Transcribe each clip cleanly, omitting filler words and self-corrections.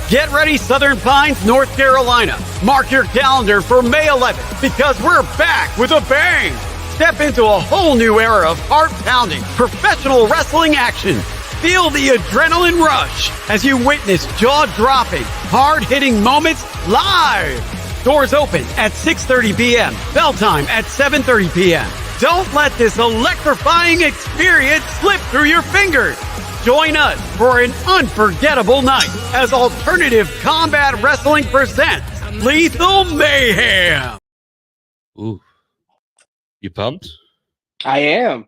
Get ready, Southern Pines, North Carolina. Mark your calendar for May 11th because we're back with a bang. Step into a whole new era of heart-pounding professional wrestling action. Feel the adrenaline rush as you witness jaw-dropping, hard-hitting moments live. Doors open at 6:30 p.m. Bell time at 7:30 p.m. Don't let this electrifying experience slip through your fingers. Join us for an unforgettable night as Alternative Combat Wrestling presents Lethal Mayhem. Ooh, you pumped? I am.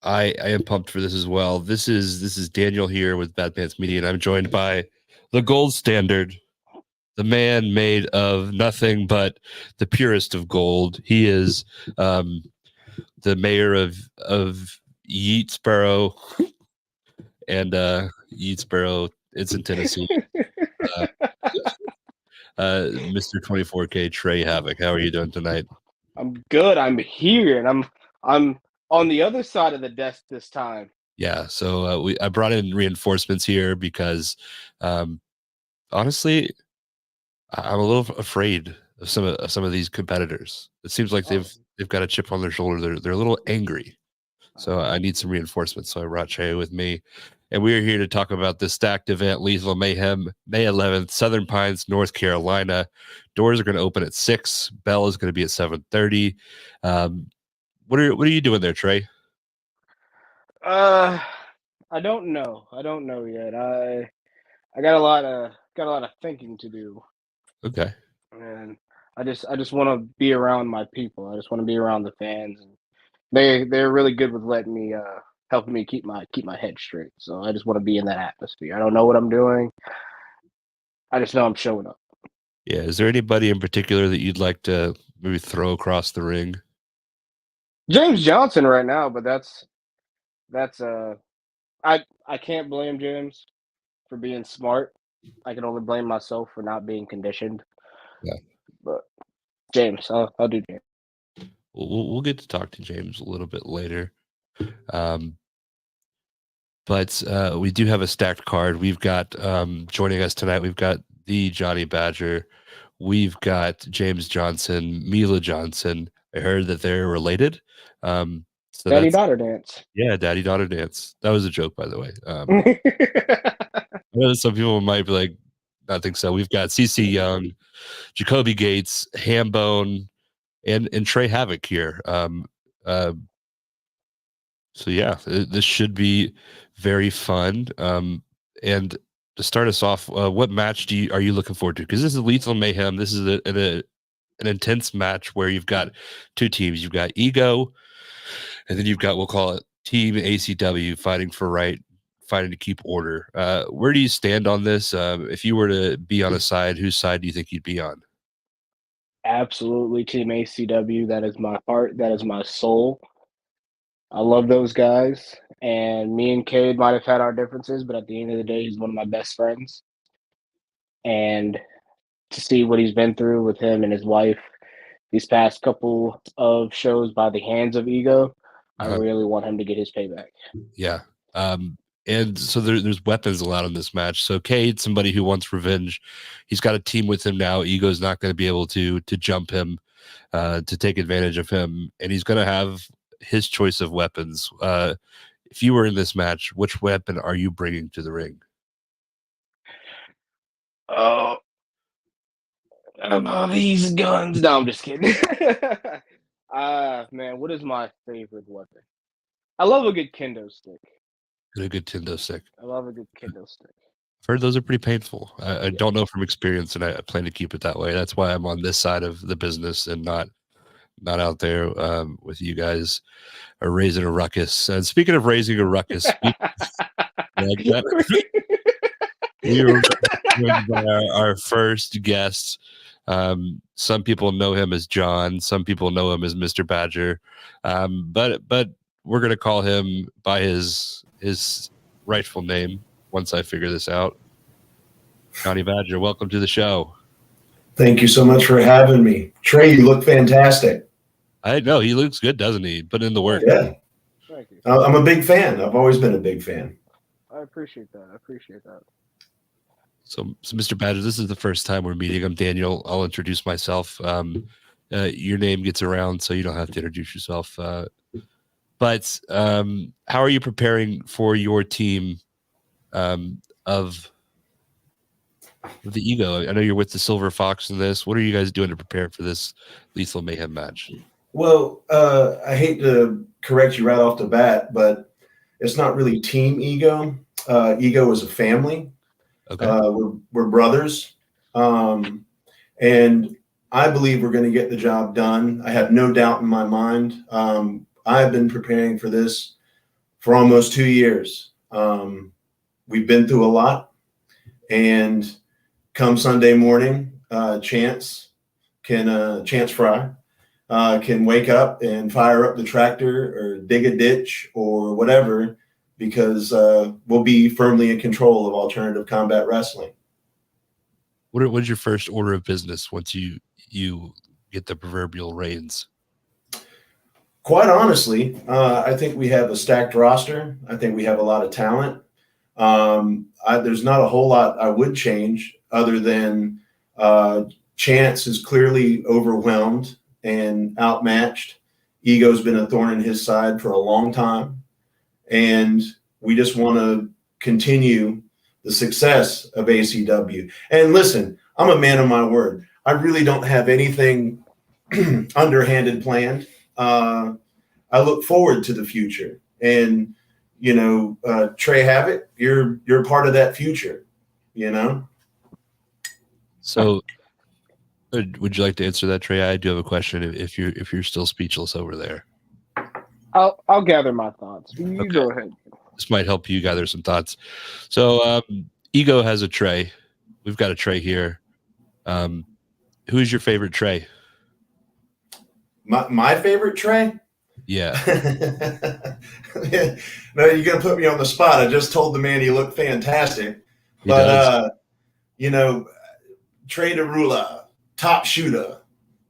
I am pumped for this as well. This is Daniel here with Bad Pants Media, and I'm joined by the gold standard, the man made of nothing but the purest of gold. He is the mayor of Yeatsboro, and Yeatsboro, it's in Tennessee. Mr. 24K Trey Havoc, how are you doing tonight? I'm good. I'm here, and I'm on the other side of the desk this time. Yeah, so I brought in reinforcements here because honestly, I'm a little afraid of some of these competitors. It seems like they've got a chip on their shoulder. They're a little angry. So I need some reinforcements. So I brought Trey with me. And we are here to talk about this stacked event, Lethal Mayhem, May 11th, Southern Pines, North Carolina. Doors are going to open at 6. Bell is going to be at 7:30. What are you doing there, Trey? I don't know. I don't know yet. I got a lot of thinking to do. Okay. And I just want to be around my people. I just want to be around the fans, and they're really good with letting me helping me keep my head straight. So I just want to be in that atmosphere. I don't know what I'm doing. I just know I'm showing up. Yeah. Is there anybody in particular that you'd like to maybe throw across the ring? James Johnson right now, but that's I can't blame James for being smart. I can only blame myself for not being conditioned. Yeah. But James, I'll do James. We'll get to talk to James a little bit later. But we do have a stacked card. We've got joining us tonight, we've got the Johnny Badger. We've got James Johnson, Mila Johnson. I heard that they're related. So Daddy-daughter dance. Yeah, daddy-daughter dance. That was a joke, by the way. I know some people might be like, I think so. We've got CC Young, Jacoby Gates, Hambone, and Trey Havoc here. So yeah, this should be very fun. And to start us off, what match are you looking forward to? Because this is Lethal Mayhem. This is an intense match where you've got two teams. You've got Ego, and then you've got, we'll call it Team ACW, fighting to keep order. Where do you stand on this? If you were to be on a side, whose side do you think you'd be on? Absolutely, Team ACW. That is my heart. That is my soul. I love those guys. And me and Cade might have had our differences, but at the end of the day, he's one of my best friends. And to see what he's been through with him and his wife these past couple of shows by the hands of Ego, I really want him to get his payback. Yeah. And so there's weapons allowed in this match. So Cade, somebody who wants revenge, he's got a team with him now. Ego's not going to be able to jump him, to take advantage of him, and he's going to have his choice of weapons. If you were in this match, which weapon are you bringing to the ring? Oh, these guns. No, I'm just kidding. Man, what is my favorite weapon? I love a good kendo stick. A good kendo stick. I love a good kendo stick. I've heard those are pretty painful. I don't know from experience, and I plan to keep it that way. That's why I'm on this side of the business and not out there with you guys raising a ruckus. And speaking of raising a ruckus, we were joined by our first guest. Some people know him as John. Some people know him as Mr. Badger. But we're going to call him by his rightful name once I figure this out. Johnny Badger, welcome to the show. Thank you so much for having me. Trey, you look fantastic. I know, he looks good, doesn't he? Put in the work. Yeah. Thank you. I'm a big fan. I've always been a big fan. I appreciate that. So, Mr. Badger, this is the first time we're meeting. I'm Daniel. I'll introduce myself. Your name gets around, so you don't have to introduce yourself. But how are you preparing for your team of the Ego? I know you're with the Silver Fox in this. What are you guys doing to prepare for this Lethal Mayhem match? Well, I hate to correct you right off the bat, but it's not really Team Ego. Ego is a family. Okay. We're brothers. And I believe we're going to get the job done. I have no doubt in my mind. I've been preparing for this for almost 2 years. We've been through a lot. And come Sunday morning, Chance Fry can wake up and fire up the tractor or dig a ditch or whatever, because we'll be firmly in control of alternative combat wrestling. What's your first order of business once you get the proverbial reins? Quite honestly, I think we have a stacked roster. I think we have a lot of talent. There's not a whole lot I would change other than Chance is clearly overwhelmed and outmatched. Ego's been a thorn in his side for a long time. And we just want to continue the success of ACW. And listen, I'm a man of my word. I really don't have anything underhanded planned. I look forward to the future. And, you know, Trey Havoc, you're part of that future, you know? So would you like to answer that, Trey? I do have a question if you're still speechless over there. I'll gather my thoughts. You Okay. go ahead. This might help you gather some thoughts. So Ego has a tray. We've got a tray here. Who's your favorite Trey? My favorite Trey? Yeah. No, you're going to put me on the spot. I just told the man he looked fantastic. He does. You know, Trey Derula, top shooter,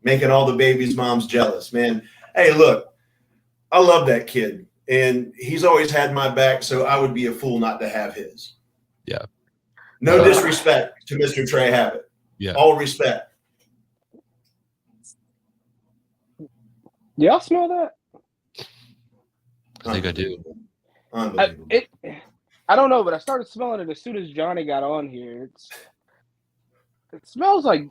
making all the babies' moms jealous, man. Hey, look, I love that kid. And he's always had my back, so I would be a fool not to have his. Yeah. No disrespect to Mr. Trey Havoc. Yeah. All respect. Y'all smell that? I think I do. Unbelievable. I don't know, but I started smelling it as soon as Johnny got on here. It smells like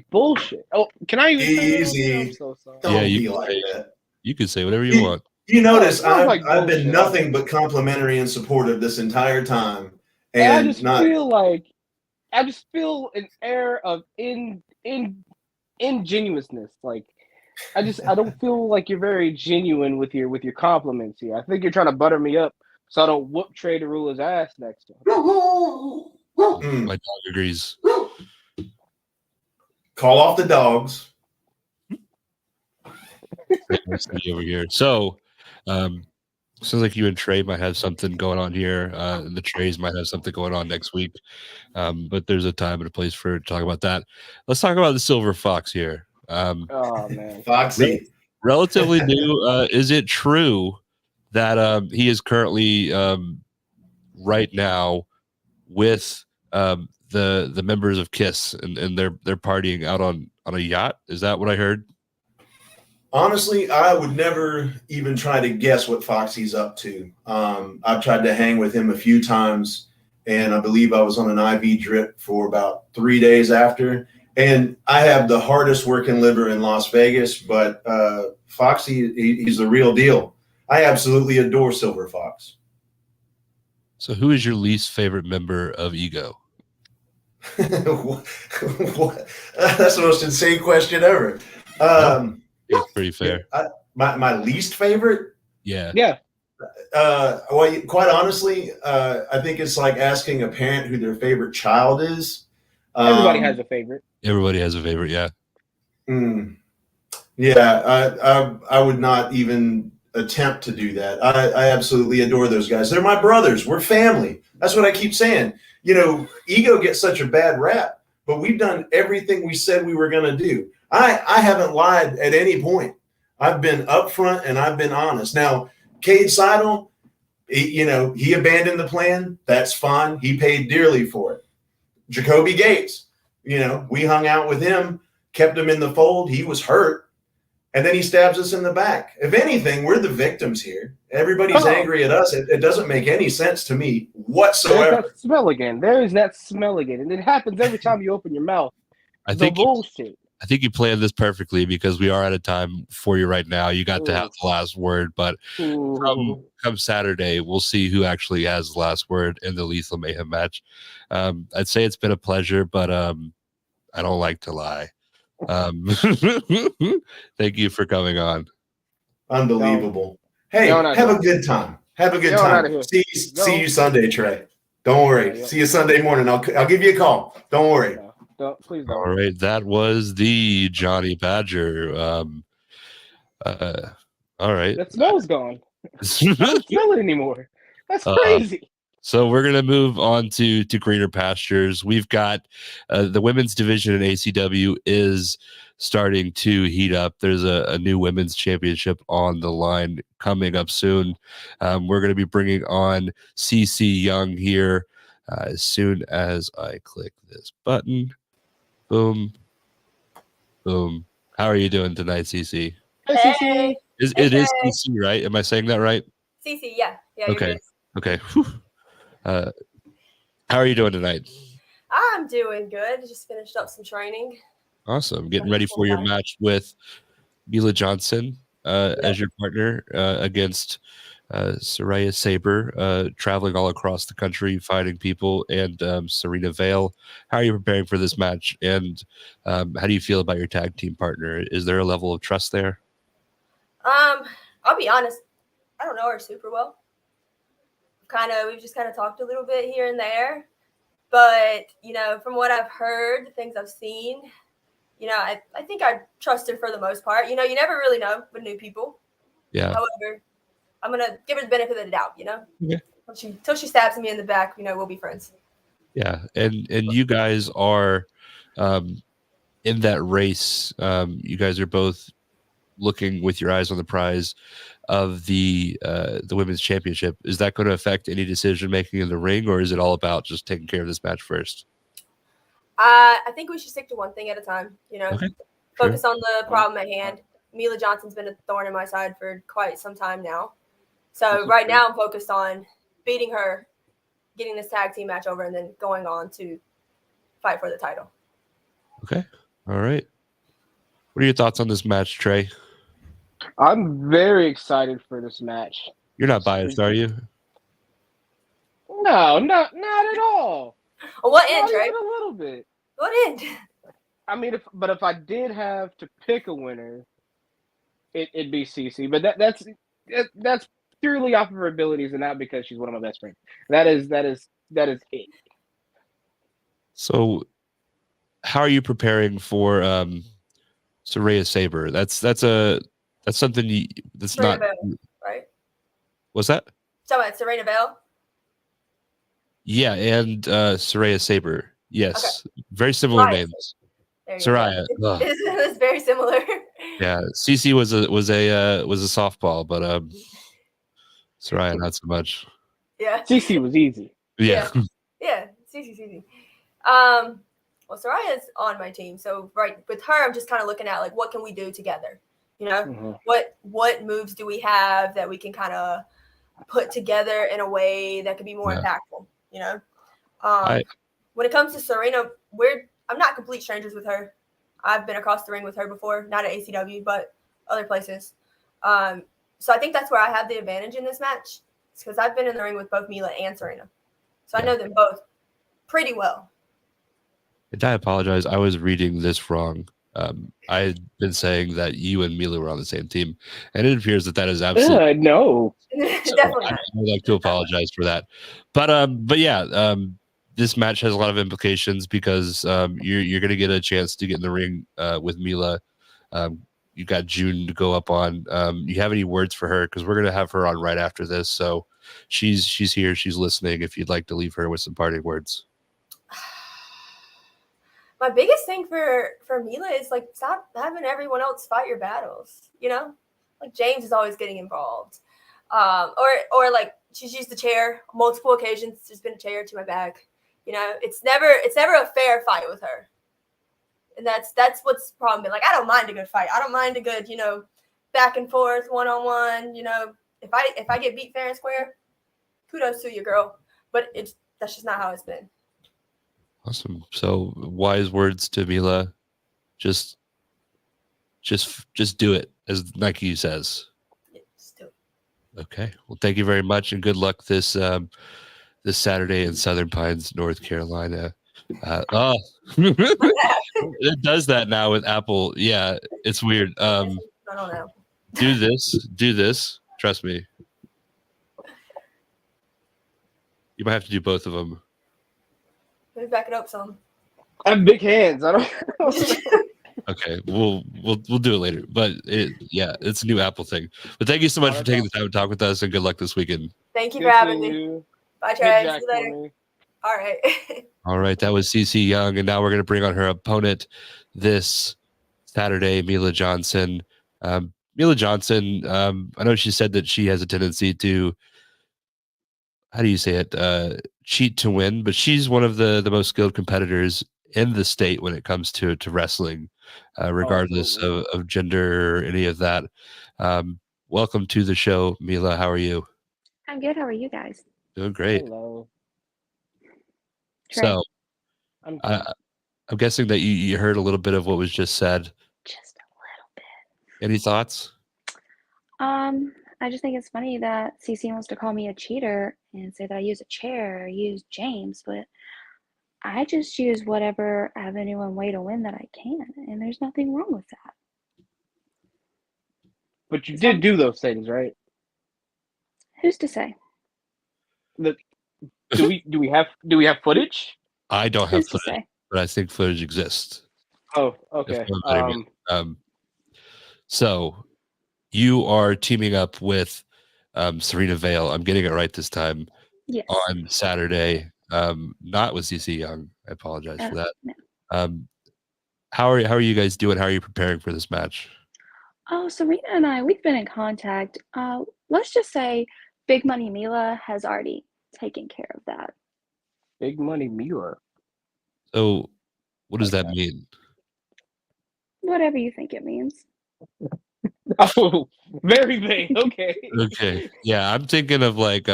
bullshit. Oh, can I even say Easy. that? I'm so sorry. Don't Yeah, be you like that. You can say whatever you want. You notice No, it sounds like I've been bullshit. nothing but complimentary and supportive this entire time. And I And just feel an air of ingenuousness. Like I don't feel like you're very genuine with your compliments here. I think you're trying to butter me up so I don't whoop Trey Derula's ass next time. My dog agrees. Call off the dogs. Nice to be over here. So, sounds like you and Trey might have something going on here. The Treys might have something going on next week. But there's a time and a place for to talk about that. Let's talk about the Silver Fox here. Oh man, Foxy. Relatively new. Is it true that he is currently right now with the members of KISS and they're partying out on a yacht? Is that what I heard? Honestly, I would never even try to guess what Foxy's up to. I've tried to hang with him a few times, and I believe I was on an IV drip for about 3 days after. And I have the hardest working liver in Las Vegas, but Foxy, he's the real deal. I absolutely adore Silver Fox. So who is your least favorite member of Ego? What? That's the most insane question ever. It's pretty fair. My least favorite? Yeah. Well, quite honestly, I think it's like asking a parent who their favorite child is. everybody has a favorite. Everybody has a favorite, yeah. Yeah, I would not even attempt to do that. I absolutely adore those guys. They're my brothers. We're family. That's what I keep saying. You know, Ego gets such a bad rap, but we've done everything we said we were going to do. I haven't lied at any point. I've been upfront and I've been honest. Now, Cade Seidel, He abandoned the plan. That's fine. He paid dearly for it. Jacoby Gates, we hung out with him, kept him in the fold. He was hurt. And then he stabs us in the back. If anything, we're the victims here. Everybody's angry at us. It doesn't make any sense to me whatsoever. There's that smell again. There is that smell again. And it happens every time you open your mouth. I think bullshit. I think you planned this perfectly because we are out of time for you right now. You got to have the last word, but come Saturday, we'll see who actually has the last word in the Lethal Mayhem match. I'd say it's been a pleasure, but I don't like to lie. Thank you for coming on. Unbelievable. Hey, have a good time. Have a good time. See you Sunday, Trey. Don't worry. See you Sunday morning. I'll give you a call. Don't worry. Please don't. All right, that was the Johnny Badger. All right. That smell's gone. I don't smell it anymore. That's crazy. So we're gonna move on to greener pastures. We've got the women's division in ACW is starting to heat up. There's a new women's championship on the line coming up soon. We're going to be bringing on CC Young here as soon as I click this button. Boom. Boom. How are you doing tonight, CC? Hey, CC. It is CC, right? Am I saying that right? CC, yeah. Okay. Okay. How are you doing tonight? I'm doing good. Just finished up some training. Awesome. Getting ready for your match with Mila Johnson as your partner against Soraya Saber, traveling all across the country, fighting people, and Serena Vale. How are you preparing for this match? And how do you feel about your tag team partner? Is there a level of trust there? I'll be honest. I don't know her super well. We've just talked a little bit here and there. But, from what I've heard, the things I've seen, I think I trust her for the most part. You never really know with new people. Yeah. However, I'm going to give her the benefit of the doubt, Yeah. Until she stabs me in the back, we'll be friends. Yeah. And you guys are in that race. You guys are both looking with your eyes on the prize of the women's championship. Is that going to affect any decision making in the ring, or is it all about just taking care of this match first? I think we should stick to one thing at a time. Okay. Focus on the problem at hand. Mila Johnson's been a thorn in my side for quite some time now. So right now I'm focused on beating her, getting this tag team match over, and then going on to fight for the title. Okay. All right. What are your thoughts on this match, Trey? I'm very excited for this match. You're not biased, are you? No, not at all. What end, Trey? A little bit. What end? I mean, if I did have to pick a winner, it'd be CC. But that's purely off of her abilities and not because she's one of my best friends. That is it. So, how are you preparing for Soraya Saber? That's something that's Serena not Vale, right. What's that? So it's Serena Vale. Yeah, and Soraya Saber. Yes, Okay. very similar Right. names. Soraya. It's very similar. Yeah, CC was a softball, but Soraya not so much. Yeah. CC was easy. Yeah. Yeah. Easy. Well, Soraya's on my team, so right with her, I'm just kind of looking at what can we do together. What moves do we have that we can kind of put together in a way that could be more impactful. When it comes to Serena, I'm not complete strangers with her. I've been across the ring with her before, not at ACW, but other places. So I think that's where I have the advantage in this match, because I've been in the ring with both Mila and Serena, so I know them both pretty well. And I apologize. I was reading this wrong. I had been saying that you and Mila were on the same team, and it appears that is absolutely no. So Definitely. I would like to apologize for that. But yeah, this match has a lot of implications because you're going to get a chance to get in the ring with Mila. You got June to go up on. You have any words for her? Because we're going to have her on right after this. So she's here. She's listening. If you'd like to leave her with some parting words. My biggest thing for Mila is stop having everyone else fight your battles. James is always getting involved, or she's used the chair on multiple occasions. There's been a chair to my back. You know, it's never a fair fight with her. And that's what's the problem. Like, I don't mind a good fight. I don't mind a good, you know, back and forth, one-on-one. You know, if I get beat fair and square, kudos to you, girl. But that's just not how it's been. Awesome. So wise words to Mila. Just do it, as Nike says. Yeah, just do it. Okay. Well, thank you very much, and good luck this Saturday in Southern Pines, North Carolina. It does that now with Apple. Yeah, it's weird. I don't know. Do this. Trust me. You might have to do both of them. Maybe back it up some. I have big hands. I don't. Okay, we'll do it later. But it's a new Apple thing. But thank you so much for taking the time to talk with us, and good luck this weekend. Thank you for having me. Bye, Trey. See you later. All right. All right, that was CC Young, and now we're going to bring on her opponent this Saturday, Mila Johnson. Mila Johnson, I know she said that she has a tendency to, how do you say it, cheat to win, but she's one of the most skilled competitors in the state when it comes to wrestling, regardless of gender or any of that. Welcome to the show, Mila. How are you? I'm good. How are you guys? Doing great. Hello. Trey? So I'm guessing that you heard a little bit of what was just said. Just a little bit. Any thoughts? I just think it's funny that CC wants to call me a cheater and say that I use a chair or use James, but I just use whatever avenue and way to win that I can, and there's nothing wrong with that. But you did do those things, right? Who's to say? Do we have footage? I don't have Who's to footage, say? but I think footage exists. Oh, okay. So you are teaming up with Serena Vale. I'm getting it right this time. Yes. On Saturday, not with CC Young. I apologize for that. No. How are you guys doing? How are you preparing for this match? Oh, Serena and I, we've been in contact. Let's just say Big Money Mila has already taken care of that. Big Money Mila. So what does that mean? Whatever you think it means. Oh, very vague. Okay. Okay. Yeah, I'm thinking of like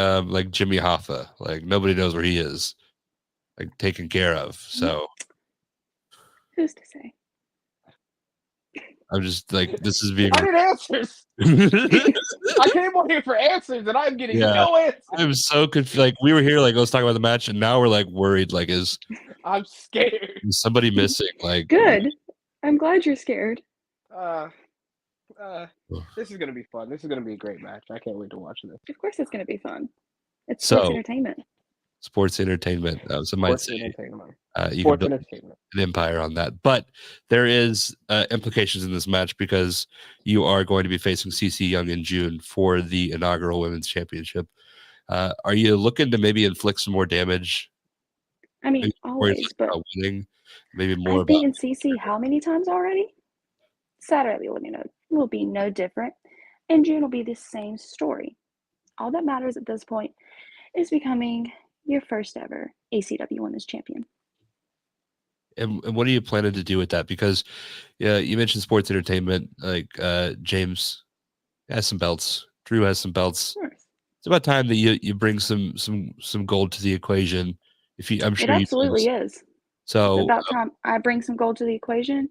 Jimmy Hoffa. Like nobody knows where he is. Like taken care of. So Who's to say? I'm just like, this is being. I need answers. I came on here for answers, and I'm getting no answers. I'm so confused. Like we were here, like let's talk about the match, and now we're like worried. Like, I'm scared. Is somebody missing? Like, good. I'm glad you're scared. This is gonna be fun. This is gonna be a great match. I can't wait to watch this. Of course, it's going to be fun. It's sports entertainment. Sports entertainment. Some might say you sports can build entertainment. an empire on that, but there is implications in this match because you are going to be facing CC Young in June for the inaugural Women's Championship. Are you looking to maybe inflict some more damage? I mean, always, but winning, maybe more. I've beaten CC how many times already? Saturday will be no different, and June will be the same story. All that matters at this point is becoming your first ever ACW Women's Champion. And what are you planning to do with that? Because you mentioned sports entertainment, like James has some belts, Drew has some belts. It's about time that you bring some gold to the equation. I'm sure it absolutely is. So it's about time I bring some gold to the equation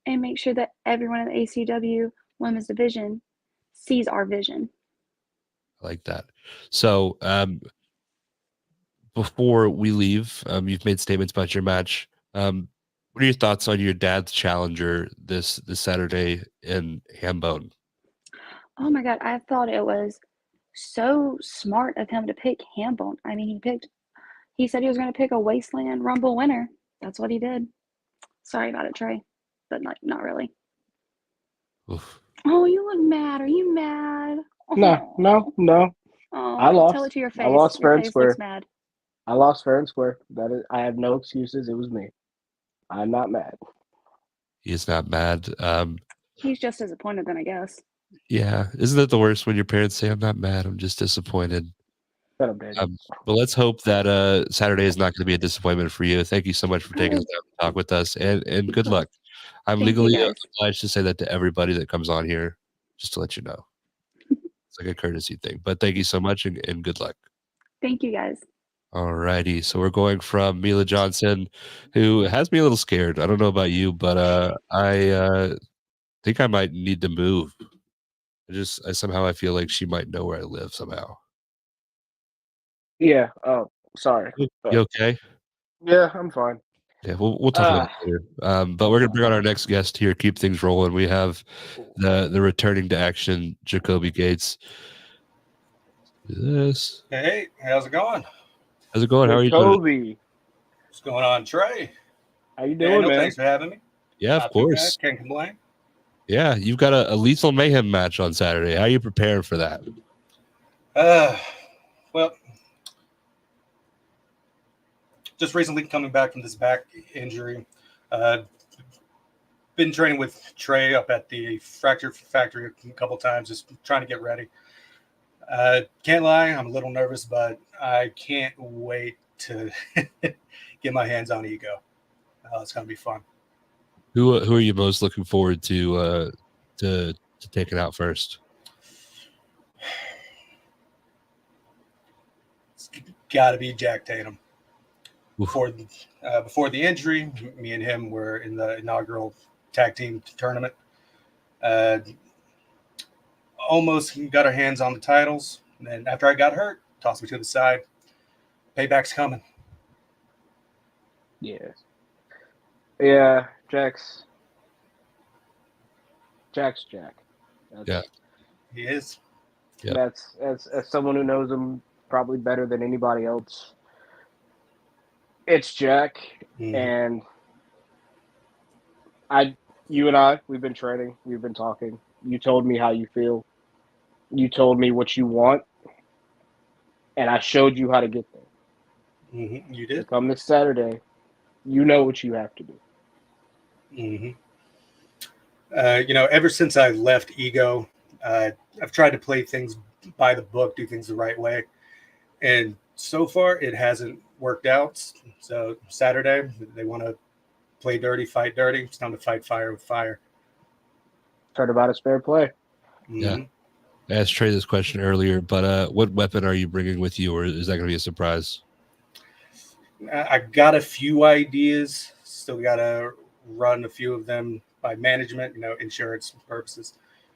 and make sure that everyone in the ACW Women's Division sees our vision. I like that. So before we leave, you've made statements about your match. What are your thoughts on your dad's challenger this Saturday in Hambone? Oh my God, I thought it was so smart of him to pick Hambone. I mean, he said he was going to pick a Wasteland Rumble winner. That's what he did. Sorry about it, Trey, but not really. Oof. Oh, you look mad. Are you mad? Oh. No. Oh, I lost. Tell it to your face. I lost fair and square. Mad. I lost fair and square. I have no excuses. It was me. I'm not mad. He's not mad. He's just disappointed then, I guess. Yeah. Isn't that the worst when your parents say, I'm not mad, I'm just disappointed? Shut up, Daniel. But let's hope that Saturday is not going to be a disappointment for you. Thank you so much for taking the time to talk with us, and good luck. I'm Thank you, legally guys. obliged to say that to everybody that comes on here, just to let you know. It's like a courtesy thing. But thank you so much, and good luck. Thank you, guys. All righty. So we're going from Mila Johnson, who has me a little scared. I don't know about you, but I think I might need to move. I somehow I feel like she might know where I live somehow. Yeah. Oh, sorry. You okay? Yeah, I'm fine. Yeah, we'll talk about it later. But we're gonna bring on our next guest here. Keep things rolling. We have the returning to action, Jacoby Gates. This. Hey, how's it going? How's it going? How are you doing? Jacoby, What's going on, Trey? how you doing, Daniel, man? thanks for having me. Yeah, of Not too course. bad, can't complain. Yeah, you've got a Lethal Mayhem match on Saturday. How are you preparing for that? Well, just recently coming back from this back injury. Been training with Trey up at the Fracture Factory a couple times, just trying to get ready. Can't lie, I'm a little nervous, but I can't wait to get my hands on Ego. It's gonna be fun. Who are you most looking forward to taking out first? It's got to be Jack Tatum. Before the injury, me and him were in the inaugural tag team tournament. Almost got our hands on the titles. And then after I got hurt, tossed me to the side. Payback's coming. Yeah. Yeah, Jack's Jack. Yeah. He is. Yep. That's as someone who knows him probably better than anybody else. It's Jack, and you and I, we've been training, we've been talking. You told me how you feel. You told me what you want, and I showed you how to get there. You So did. come this Saturday, you know what you have to do. Ever since I left Ego, I've tried to play things by the book, do things the right way. And so far, it hasn't worked out. So Saturday, they want to play dirty, fight dirty. It's time to fight fire with fire. Turnabout is fair play. Yeah. I asked Trey this question earlier, but what weapon are you bringing with you, or is that going to be a surprise? I got a few ideas. Still got to run a few of them by management, insurance purposes.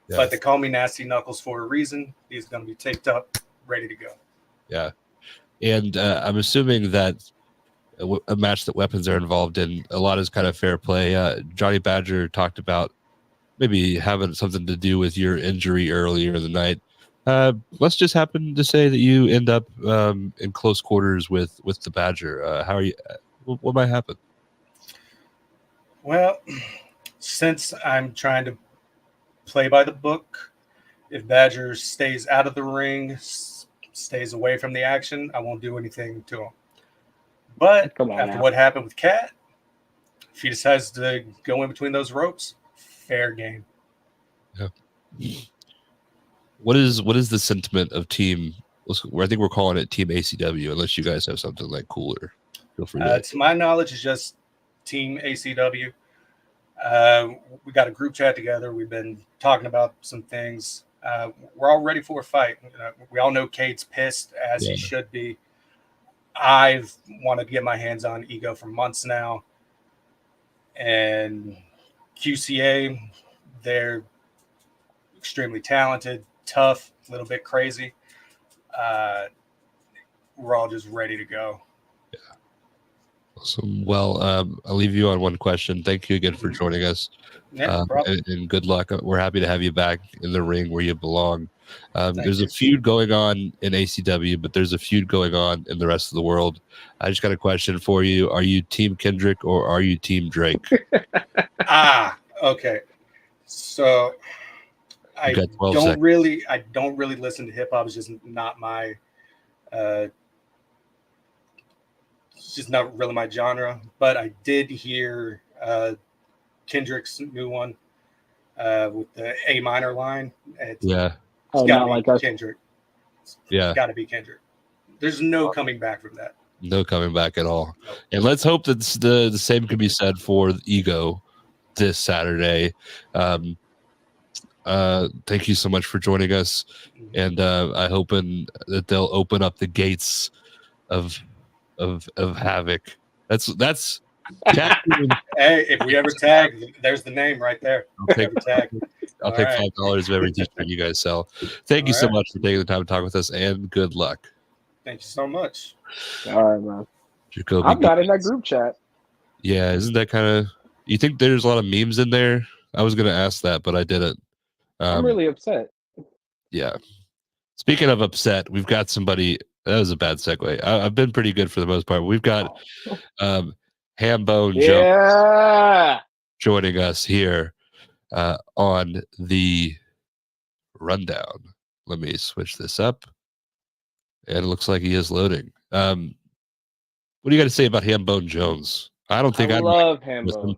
Yeah. But they call me Nasty Knuckles for a reason. He's going to be taped up, ready to go. Yeah. And I'm assuming that a match that weapons are involved in, a lot is kind of fair play. Johnny Badger talked about maybe having something to do with your injury earlier in the night. Let's just happen to say that you end up in close quarters with the Badger. How are you? What might happen? Well, since I'm trying to play by the book, if Badger stays out of the ring, stays away from the action, I won't do anything to him. But after what happened with Kat, if he decides to go in between those ropes, fair game. Yeah. What is the sentiment of team? I think we're calling it Team ACW, unless you guys have something like cooler. Feel free to. To my knowledge, it's just Team ACW. We got a group chat together. We've been talking about some things. We're all ready for a fight. We all know Cade's pissed, as he should be. I've wanted to get my hands on Ego for months now. And QCA, they're extremely talented, tough, a little bit crazy. We're all just ready to go. Yeah. Awesome. Well, I'll leave you on one question. Thank you again for joining us. Yeah, and good luck. We're happy to have you back in the ring where you belong. There's a feud going on in ACW, but there's a feud going on in the rest of the world. I just got a question for you. Are you Team Kendrick or are you Team Drake? Okay. So I don't really listen to hip hop. It's just not my it's just not really my genre. But I did hear Kendrick's new one with the A minor line. It's not like us. Kendrick. Yeah. It's got to be Kendrick. There's no coming back from that. No coming back at all. And let's hope that the same can be said for Ego this Saturday. Thank you so much for joining us, and I hope that they'll open up the gates of Havoc. That's Hey, if we ever tag, there's the name right there. I'll take All $5 right. of every t-shirt you guys sell. Thank you so much for taking the time to talk with us, and good luck. Thank you so much. All right, man. Jacoby, I'm not in that group chat. yeah, isn't that kind of? You think there's a lot of memes in there? I was gonna ask that, but I didn't. I'm really upset. Yeah. Speaking of upset, we've got somebody. That was a bad segue. I've been pretty good for the most part. We've got Hambone Joe joining us here on the rundown. Let me switch this up. And it looks like he is loading. What do you got to say about Hambone Jones? I don't think I love Hambone.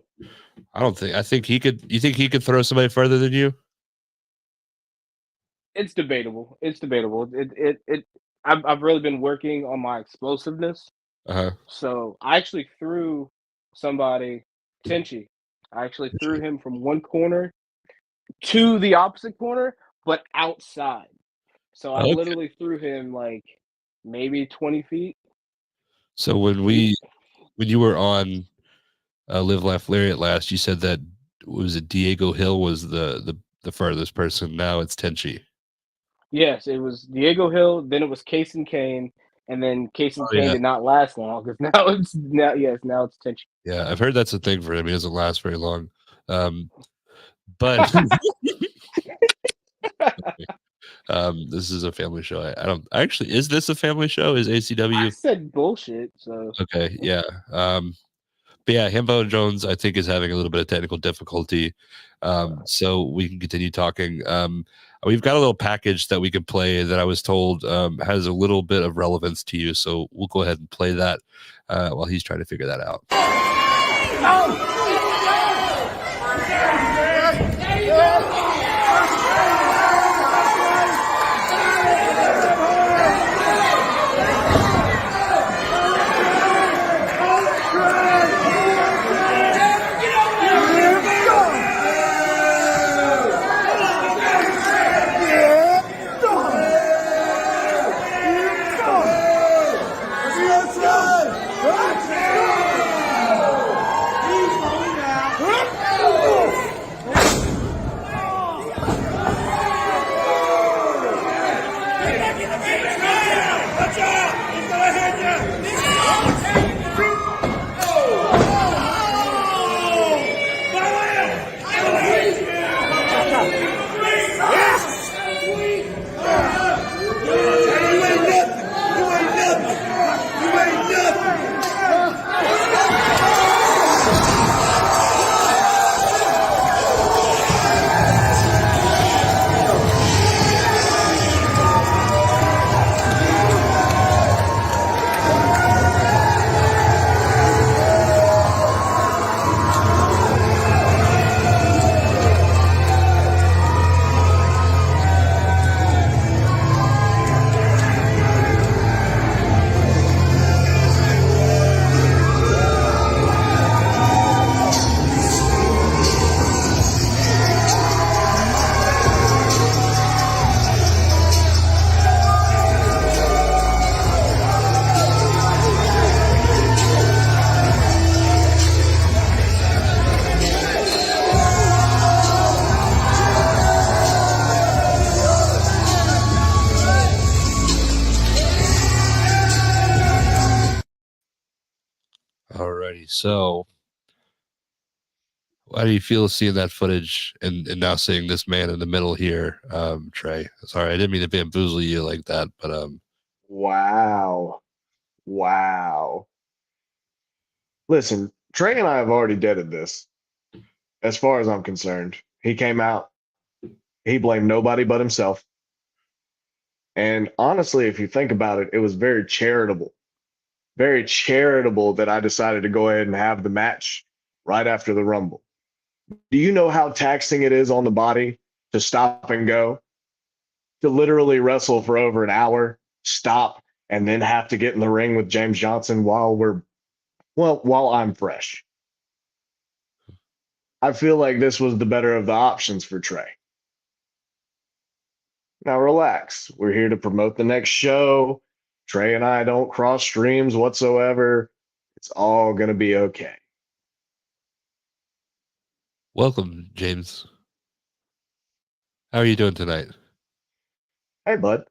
I think he could. You think he could throw somebody further than you? It's debatable. I've really been working on my explosiveness. So I actually threw somebody, Tenchi. I actually threw him from one corner to the opposite corner, but outside. So I literally threw him like maybe 20 feet. So when you were on Live Laugh Lariat last, you said that Diego Hill was the furthest person. Now it's Tenchi. Yes, it was Diego Hill. Then it was Case and Kane, and then Case and Kane did not last long because now it's Tenchi. Yeah, I've heard that's a thing for him. He doesn't last very long. But this is a family show. I don't actually. Is this a family show? Is ACW? I said bullshit. So okay, yeah. But yeah, Hambone Jones, I think, is having a little bit of technical difficulty. So we can continue talking. We've got a little package that we can play that I was told has a little bit of relevance to you. So we'll go ahead and play that while he's trying to figure that out. Alrighty, so how do you feel seeing that footage and now seeing this man in the middle here, Trey? Sorry, I didn't mean to bamboozle you like that, but Wow. Listen, Trey and I have already deaded this. As far as I'm concerned, he came out, he blamed nobody but himself. And honestly, if you think about it, it was very charitable that I decided to go ahead and have the match right after the Rumble. Do you know how taxing it is on the body to stop and go? To literally wrestle for over an hour, stop, and then have to get in the ring with James Johnson while I'm fresh. I feel like this was the better of the options for Trey. Now relax. We're here to promote the next show. Trey and I don't cross streams whatsoever. It's all going to be okay. Welcome, James. How are you doing tonight? Hey, bud.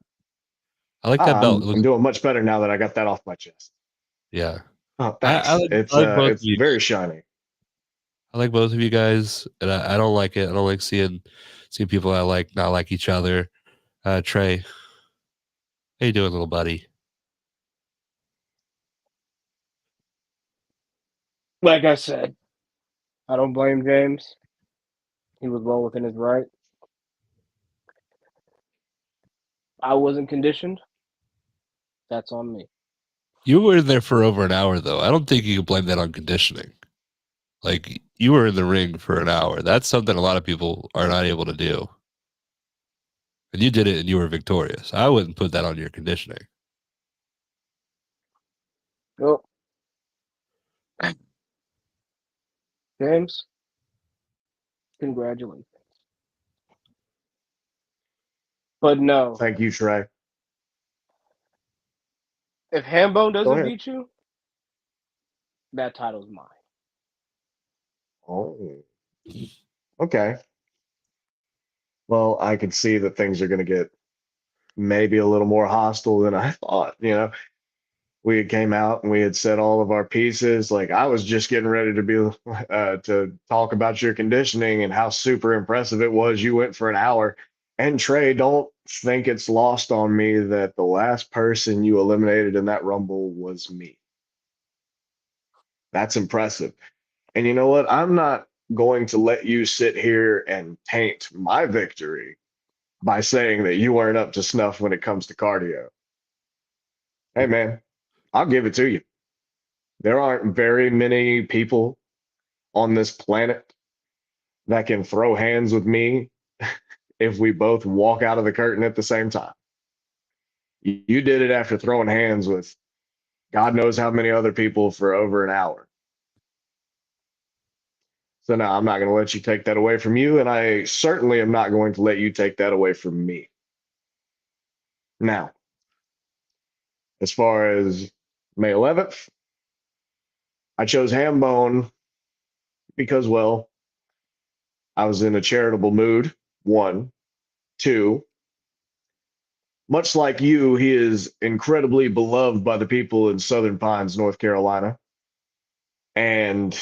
I like that belt. I'm doing much better now that I got that off my chest. Yeah. Oh, thanks. I like both of It's you. very shiny. I like both of you guys, and I don't like it. I don't like seeing people I like not like each other. Trey, how you doing, little buddy? Like I said, I don't blame James. He was well within his right. I wasn't conditioned. That's on me. You were in there for over an hour, though. I don't think you can blame that on conditioning. Like, you were in the ring for an hour. That's something a lot of people are not able to do. And you did it, and you were victorious. I wouldn't put that on your conditioning. Well, James, congratulations. But no, Thank you, Trey. if Hambone Go doesn't ahead. beat you, that title's mine. Oh, okay. Well, I could see that things are going to get maybe a little more hostile than I thought. We had came out and we had said all of our pieces. Like I was just getting ready to to talk about your conditioning and how super impressive it was. You went for an hour. And Trey, don't think it's lost on me that the last person you eliminated in that Rumble was me. That's impressive. And you know what? I'm not going to let you sit here and taint my victory by saying that you weren't up to snuff when it comes to cardio. Hey, man, I'll give it to you. There aren't very many people on this planet that can throw hands with me if we both walk out of the curtain at the same time. You did it after throwing hands with God knows how many other people for over an hour. So now I'm not going to let you take that away from you, and I certainly am not going to let you take that away from me. Now, as far as May 11th, I chose Hambone because, well, I was in a charitable mood, one. Two, much like you, he is incredibly beloved by the people in Southern Pines, North Carolina. And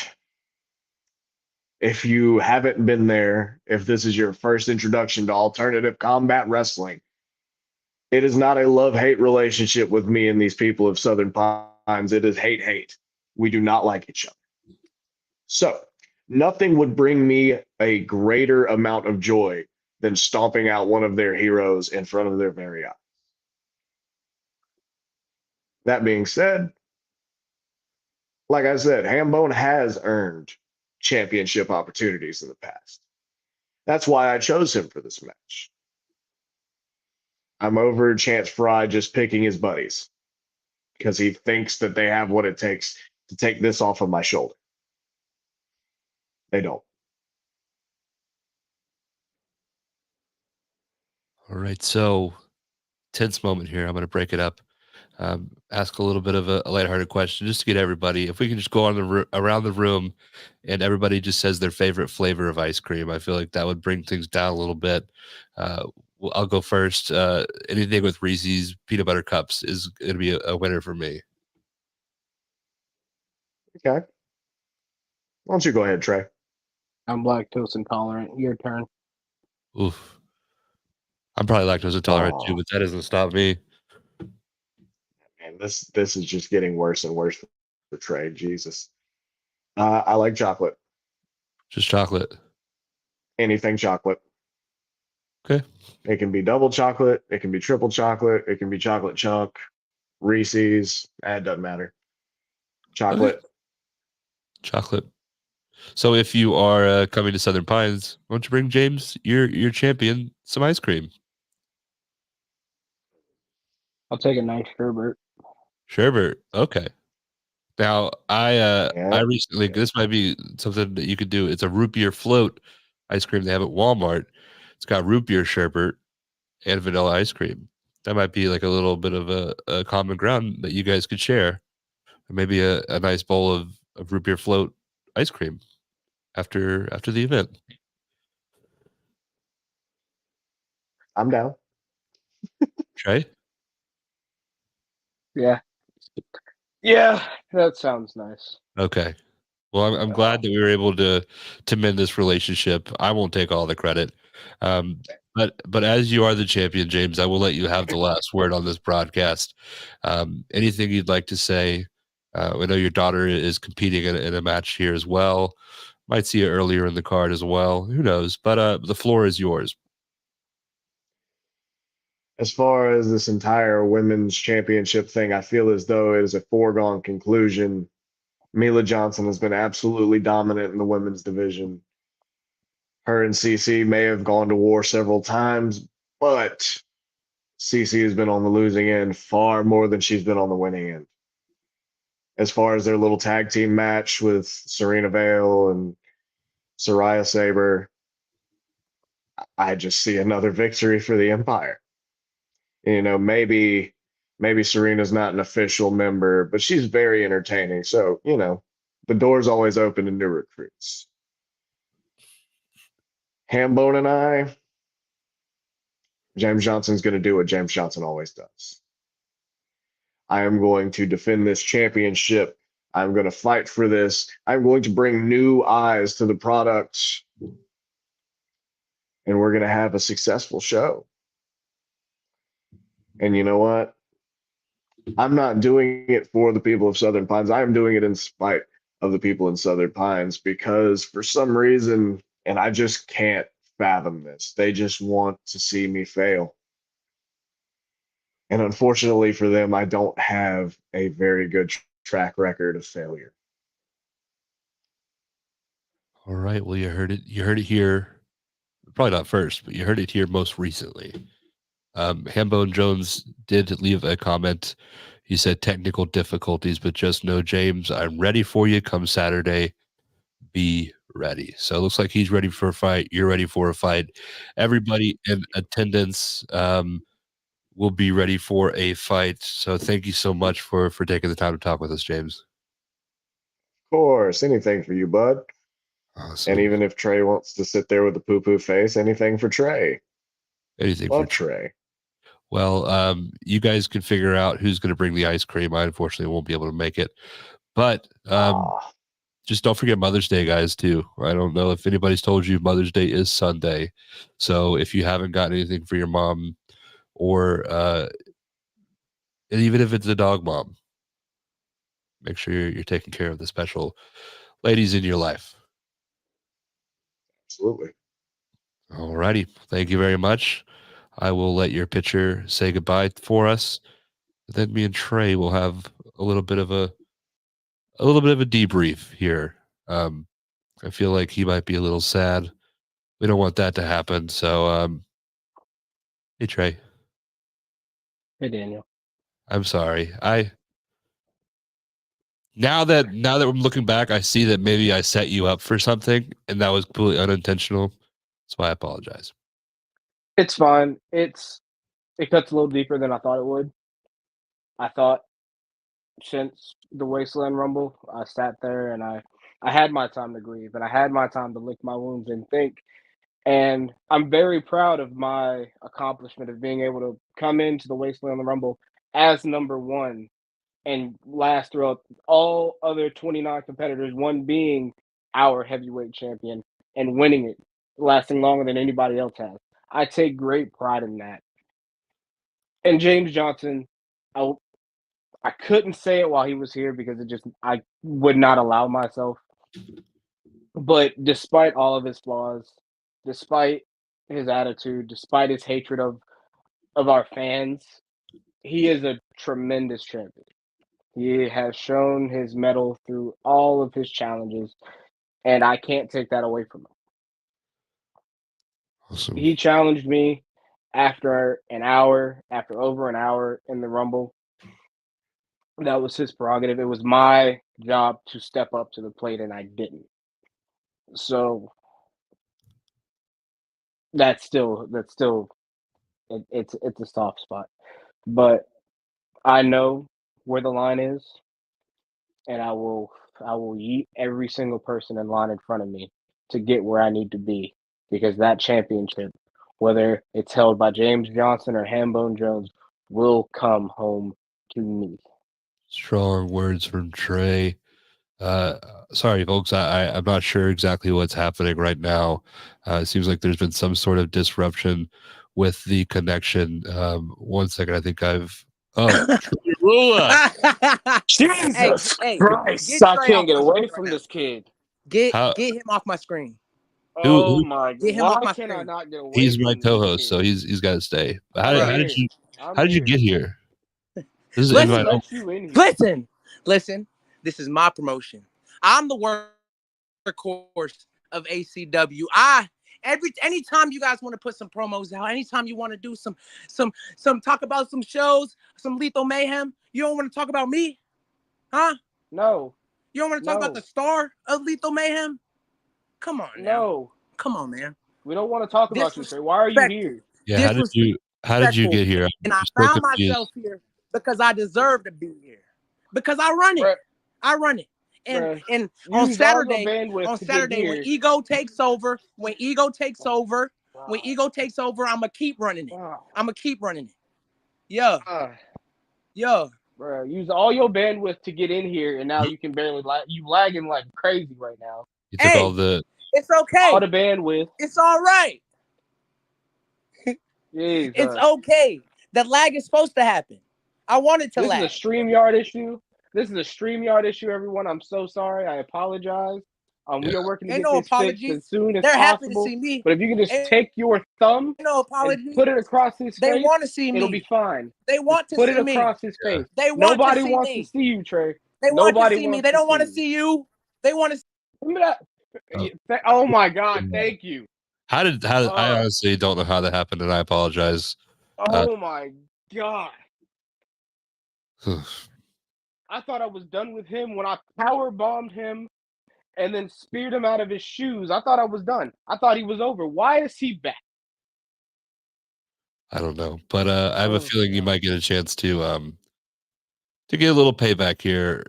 if you haven't been there, if this is your first introduction to alternative combat wrestling, it is not a love-hate relationship with me and these people of Southern Pines. It is hate-hate. We do not like each other. So nothing would bring me a greater amount of joy than stomping out one of their heroes in front of their very eyes. That being said, like I said, Hambone has earned championship opportunities in the past. That's why I chose him for this match. I'm over Chance Fry just picking his buddies because he thinks that they have what it takes to take this off of my shoulder. They don't. All right, so tense moment here. I'm going to break it up. Ask a little bit of a lighthearted question just to get everybody. If we can just go on around the room and everybody just says their favorite flavor of ice cream, I feel like that would bring things down a little bit. I'll go first. Anything with Reese's peanut butter cups is going to be a winner for me. Okay. Why don't you go ahead, Trey? I'm lactose intolerant. Your turn. Oof. I'm probably lactose intolerant too, Aw. but that doesn't stop me. And this is just getting worse and worse for Trey. Jesus. I like chocolate. Just chocolate. Anything chocolate. Okay. It can be double chocolate. It can be triple chocolate. It can be chocolate chunk, Reese's. It doesn't matter. Chocolate. Okay. Chocolate. So if you are coming to Southern Pines, why don't you bring James, your champion, some ice cream? I'll take a nice sherbet. Sherbert. Okay. Now I Yeah. recently, this might be something that you could do. It's a root beer float ice cream they have at Walmart. It's got root beer sherbet and vanilla ice cream. That might be like a little bit of a common ground that you guys could share. Or maybe a nice bowl of root beer float ice cream after the event. I'm down. Trey? Yeah. Yeah, that sounds nice. Okay. Well, I'm glad that we were able to mend this relationship. I won't take all the credit. But as you are the champion, James, I will let you have the last word on this broadcast. Anything you'd like to say? I know your daughter is competing in a match here as well. Might see it earlier in the card as well. Who knows? But the floor is yours. As far as this entire women's championship thing, I feel as though it is a foregone conclusion. Mila Johnson has been absolutely dominant in the women's division. Her and Cece may have gone to war several times, but Cece has been on the losing end far more than she's been on the winning end. As far as their little tag team match with Serena Vale and Soraya Saber, I just see another victory for the Empire. You know, maybe Serena's not an official member, but she's very entertaining. So, you know, the door's always open to new recruits. Hambone and I, James Johnson's going to do what James Johnson always does. I am going to defend this championship. I'm going to fight for this. I'm going to bring new eyes to the product. And we're going to have a successful show. And you know what? I'm not doing it for the people of Southern Pines. I'm doing it in spite of the people in Southern Pines because for some reason, and I just can't fathom this, they just want to see me fail. And unfortunately for them, I don't have a very good track record of failure. All right. Well, you heard it. You heard it here. Probably not first, but you heard it here most recently. Hambone Jones did leave a comment. He said technical difficulties, but just know, James, I'm ready for you come Saturday. Be ready. So it looks like he's ready for a fight. You're ready for a fight. Everybody in attendance will be ready for a fight. So thank you so much for taking the time to talk with us, James. Of course, anything for you, bud. Awesome. And even if Trey wants to sit there with a poo-poo face, anything for Trey. Anything Love for Trey. Well, you guys can figure out who's going to bring the ice cream. I unfortunately won't be able to make it, but just don't forget Mother's Day, guys, too. I don't know if anybody's told you Mother's Day is Sunday. So if you haven't got anything for your mom or and even if it's a dog mom, make sure you're taking care of the special ladies in your life. Absolutely. All righty. Thank you very much. I will let your pitcher say goodbye for us. Then me and Trey will have a little bit of a debrief here. I feel like he might be a little sad. We don't want that to happen. So, hey Trey, Hey, Daniel. I'm sorry. Now that I'm looking back, I see that maybe I set you up for something, and that was completely unintentional. So I apologize. It's fine. It cuts a little deeper than I thought it would. I thought since the Wasteland Rumble, I sat there and I had my time to grieve and I had my time to lick my wounds and think. And I'm very proud of my accomplishment of being able to come into the Wasteland Rumble as number one and last throughout all other 29 competitors, one being our heavyweight champion and winning it, lasting longer than anybody else has. I take great pride in that. And James Johnson, I couldn't say it while he was here because I would not allow myself. But despite all of his flaws, despite his attitude, despite his hatred of our fans, he is a tremendous champion. He has shown his mettle through all of his challenges, and I can't take that away from him. Awesome. He challenged me after over an hour in the Rumble. That was his prerogative. It was my job to step up to the plate, and I didn't. So that's still it's a soft spot. But I know where the line is, and I will yeet every single person in line in front of me to get where I need to be, because that championship, whether it's held by James Johnson or Hambone Jones, will come home to me. Strong words from Trey. Sorry, folks. I'm not sure exactly what's happening right now. It seems like there's been some sort of disruption with the connection. 1 second. I think I've. Oh, Trey Rula. Jesus Hey, Christ! get I Trey can't off get my away screen from right this kid. Get How, him off my screen. Oh who my! Get him off Why my can I screen. not get away he's my from this co-host, kid? so he's got to stay. But I'm Bruh. here. I'm how did you here. get here? This is Who Listen, invite only. let you in here? listen. This is my promotion. I'm the workhorse of ACW. Anytime you guys want to put some promos out, anytime you want to do some talk about some shows, some Lethal Mayhem, you don't want to talk about me, huh? No, You don't want to talk about no, the star of Lethal Mayhem? Come on now. no. Come on, man. We don't want to talk about you, Trey. Why are you Disrespectful. here? Yeah, how did you get here? And I I'm so found confused. myself here because I deserve to be here. Because I run it. Bruh, I run it. And bruh, and you on used all your Saturday, bandwidth to get when here. ego takes over, when ego takes over, I'ma keep running it. Wow. I'ma keep running it. Yeah. Yeah. Bruh, use all your bandwidth to get in here, and now you can barely you lagging like crazy right now. You took Hey, all the. it's okay. All the bandwidth. It's all right. Jesus. It's okay. The lag is supposed to happen. I want it to This lag. is a StreamYard issue. This is a StreamYard issue, everyone. I'm so sorry. I apologize. We are working to Ain't get no this fixed apologies. as soon as They're happy to possible. see me. But if you can just Ain't take your thumb no and apologies. put it across his They face, want to see it'll me. be fine. They want Just put to it see me. across his face. They want Nobody to see wants me. to see you, Trey. They want to Nobody see me. wants They to don't want to see see you. They want to. you. Oh my God! Thank you. How did I honestly don't know how that happened, and I apologize. Oh my God! I thought I was done with him when I power bombed him and then speared him out of his shoes. I thought I was done. I thought he was over. Why is he back? I don't know, but I have a feeling you might get a chance to get a little payback here,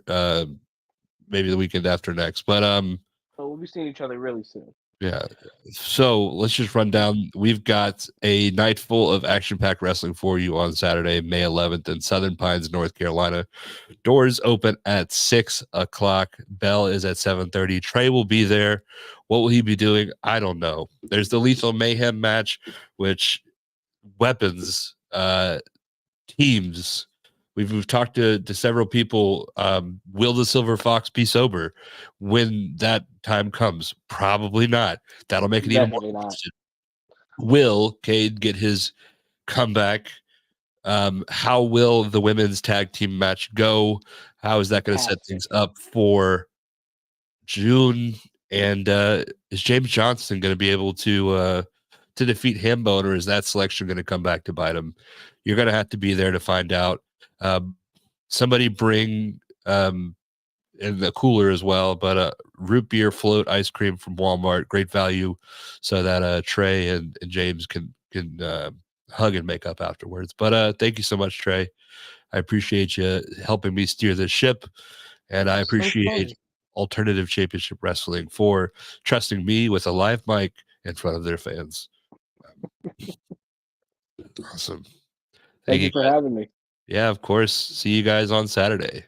maybe the weekend after next. But So we'll be seeing each other really soon. yeah. So let's just run down. We've got a night full of action-packed wrestling for you on Saturday, May 11th in Southern Pines, North Carolina. Doors open at 6 o'clock. Bell is at 7:30. Trey will be there. What will he be doing? I don't know. There's the Lethal Mayhem match, which weapons, teams. We've talked to several people. Will the Silver Fox be sober when that time comes? Probably not. That'll make it Definitely even more. not. Will Cade get his comeback? How will the women's tag team match go? How is that going to set things up for June? And is James Johnson going to be able to defeat Hambone, or is that selection going to come back to bite him? You're going to have to be there to find out. Somebody bring in the cooler as well, but root beer float ice cream from Walmart, great value, so that Trey and James can hug and make up afterwards. But thank you so much, Trey. I appreciate you helping me steer this ship, and I appreciate Alternative Championship Wrestling for trusting me with a live mic in front of their fans. Awesome. Thank you for having me. Yeah, of course. See you guys on Saturday.